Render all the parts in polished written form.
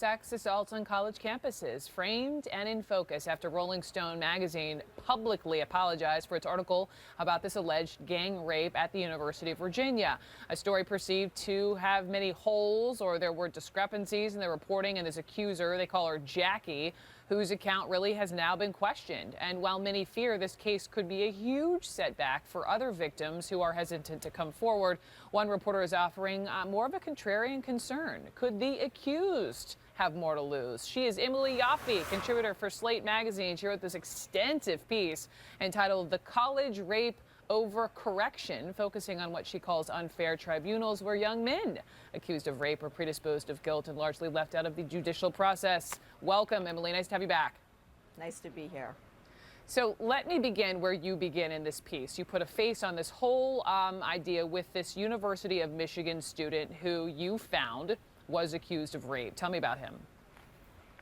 sex assaults on college campuses, framed and in focus after Rolling Stone magazine publicly apologized for its article about this alleged gang rape at the University of Virginia. A story perceived to have many holes, or there were discrepancies in the reporting, and this accuser, they call her Jackie, whose account really has now been questioned. And while many fear this case could be a huge setback for other victims who are hesitant to come forward, one reporter is offering more of a contrarian concern. Could the accused have more to lose? She is Emily Yoffe, contributor for Slate magazine. She wrote this extensive piece entitled "The College Rape Overcorrection," focusing on what she calls unfair tribunals where young men accused of rape are predisposed of guilt and largely left out of the judicial process. Welcome, Emily. Nice to have you back. Nice to be here. So let me begin where you begin in this piece. You put a face on this whole idea with this University of Michigan student who you found was accused of rape. Tell me about him.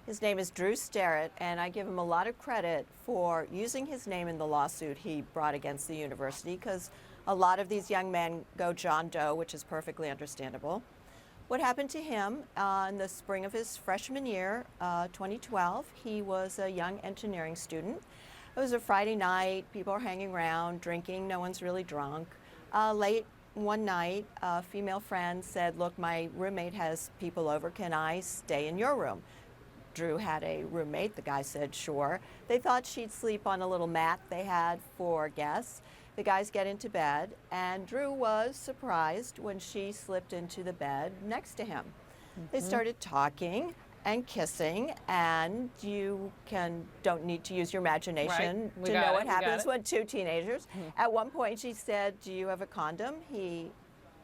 His name is Drew Sterrett, and I give him a lot of credit for using his name in the lawsuit he brought against the university, because a lot of these young men go John Doe, which is perfectly understandable. What happened to him in the spring of his freshman year, 2012, he was a young engineering student. It was a Friday night, people are hanging around, drinking, no one's really drunk. Late one night, a female friend said, "Look, my roommate has people over, can I stay in your room?" Drew had a roommate. The guy said sure. They thought she'd sleep on a little mat they had for guests. The guys get into bed, and Drew was surprised when she slipped into the bed next to him. They started talking and kissing, and you don't need to use your imagination to know what happens when two teenagers. At one point she said, "Do you have a condom?" He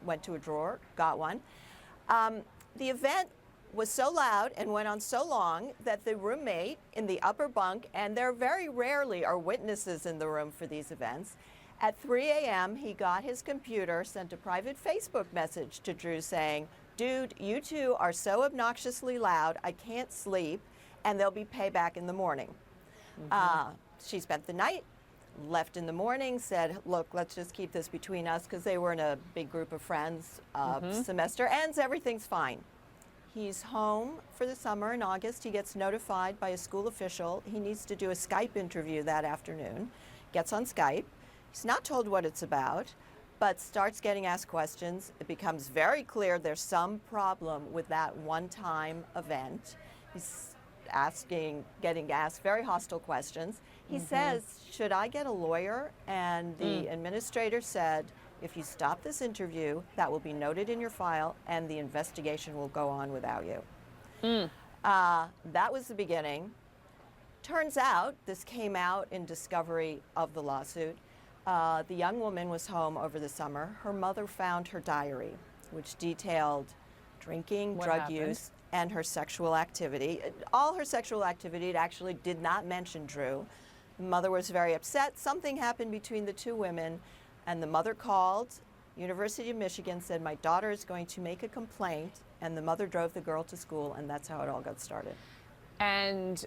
went to a drawer, got one. The event was so loud and went on so long that the roommate in the upper bunk, and there very rarely are witnesses in the room for these events, at 3 a.m. he got his computer, sent a private Facebook message to Drew saying, "Dude, you two are so obnoxiously loud, I can't sleep, and there'll be payback in the morning." She spent the night, left in the morning, said, "Look, let's just keep this between us," because they were in a big group of friends. Semester ends, everything's fine. He's home for the summer in August. He gets notified by a school official. He needs to do a Skype interview that afternoon. Gets on Skype. He's not told what it's about, but starts getting asked questions. It becomes very clear there's some problem with that one-time event. He's getting asked very hostile questions. He says, "Should I get a lawyer?" And the administrator said, "If you stop this interview, that will be noted in your file, and the investigation will go on without you." That was the beginning. Turns out, this came out in discovery of the lawsuit. The young woman was home over the summer. Her mother found her diary, which detailed drinking, drug use, and her sexual activity. All her sexual activity. It actually did not mention Drew. The mother was very upset. Something happened between the two women, and the mother called. University of Michigan said, "My daughter is going to make a complaint," and the mother drove the girl to school, and that's how it all got started. And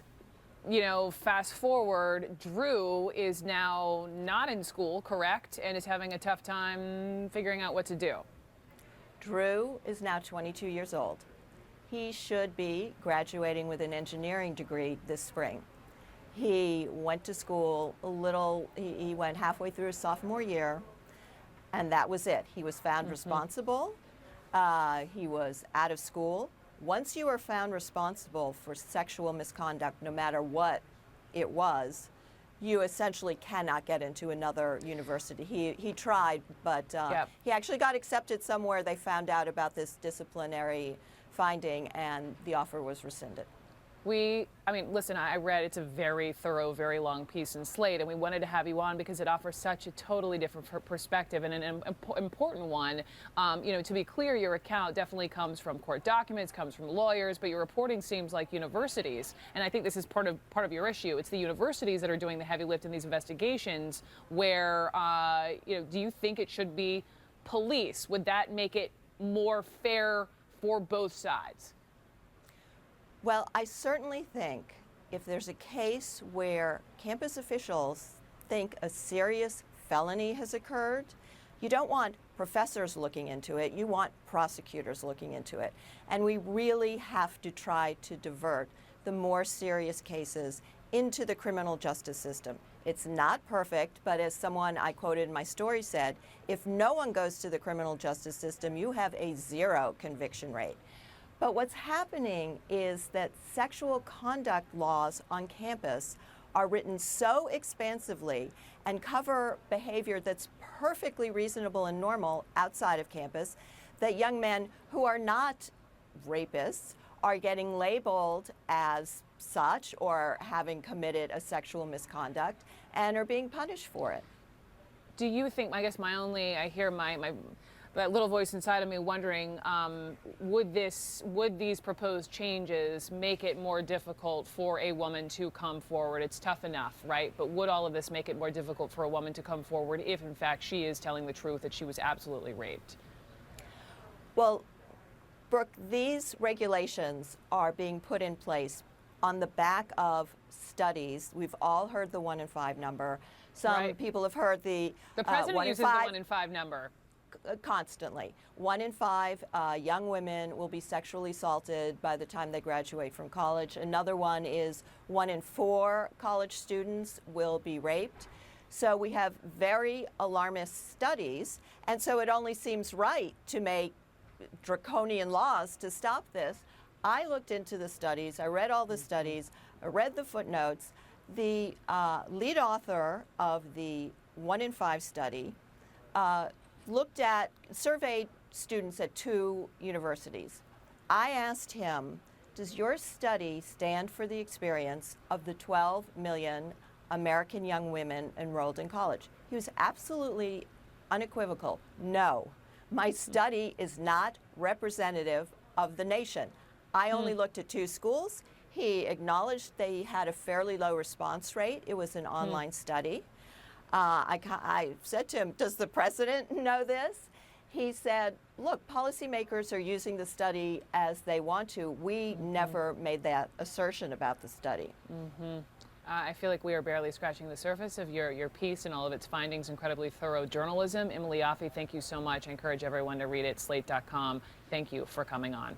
you know, fast forward, Drew is now not in school, correct? And is having a tough time figuring out what to do. Drew is now 22 years old. He should be graduating with an engineering degree this spring. He went to school he went halfway through his sophomore year, and that was it. He was found responsible. He was out of school. Once you are found responsible for sexual misconduct, no matter what it was, you essentially cannot get into another university. He tried, but he actually got accepted somewhere. They found out about this disciplinary finding, and the offer was rescinded. Listen, I read it's a very thorough, very long piece in Slate, and we wanted to have you on because it offers such a totally different perspective and an important one. To be clear, your account definitely comes from court documents, comes from lawyers, but your reporting seems like universities, and I think this is part of your issue. It's the universities that are doing the heavy lift in these investigations. Where, do you think it should be police? Would that make it more fair for both sides? Well, I certainly think if there's a case where campus officials think a serious felony has occurred, you don't want professors looking into it. You want prosecutors looking into it. And we really have to try to divert the more serious cases into the criminal justice system. It's not perfect, but as someone I quoted in my story said, if no one goes to the criminal justice system, you have a 0 conviction rate. But what's happening is that sexual conduct laws on campus are written so expansively and cover behavior that's perfectly reasonable and normal outside of campus that young men who are not rapists are getting labeled as such or having committed a sexual misconduct and are being punished for it. Do you think, I guess I hear that little voice inside of me wondering, would these proposed changes make it more difficult for a woman to come forward? It's tough enough, right? But would all of this make it more difficult for a woman to come forward if, in fact, she is telling the truth that she was absolutely raped? Well, Brooke, these regulations are being put in place on the back of studies. We've all heard the 1 in 5 number. Some people have heard the president 1 in uses 5 the 1 in 5 number. Constantly. 1 in 5 young women will be sexually assaulted by the time they graduate from college. Another one is 1 in 4 college students will be raped. So we have very alarmist studies, and so it only seems right to make draconian laws to stop this. I looked into the studies, I read all the studies, I read the footnotes. The lead author of the 1 in 5 study surveyed students at 2 universities. I asked him, does your study stand for the experience of the 12 million American young women enrolled in college? He was absolutely unequivocal. No, my study is not representative of the nation. I only looked at 2 schools. He acknowledged they had a fairly low response rate. It was an online study. I said to him, does the president know this? He said, look, policymakers are using the study as they want to. We never made that assertion about the study. I feel like we are barely scratching the surface of your piece and all of its findings. Incredibly thorough journalism. Emily Yoffe, thank you so much. I encourage everyone to read it, slate.com. Thank you for coming on.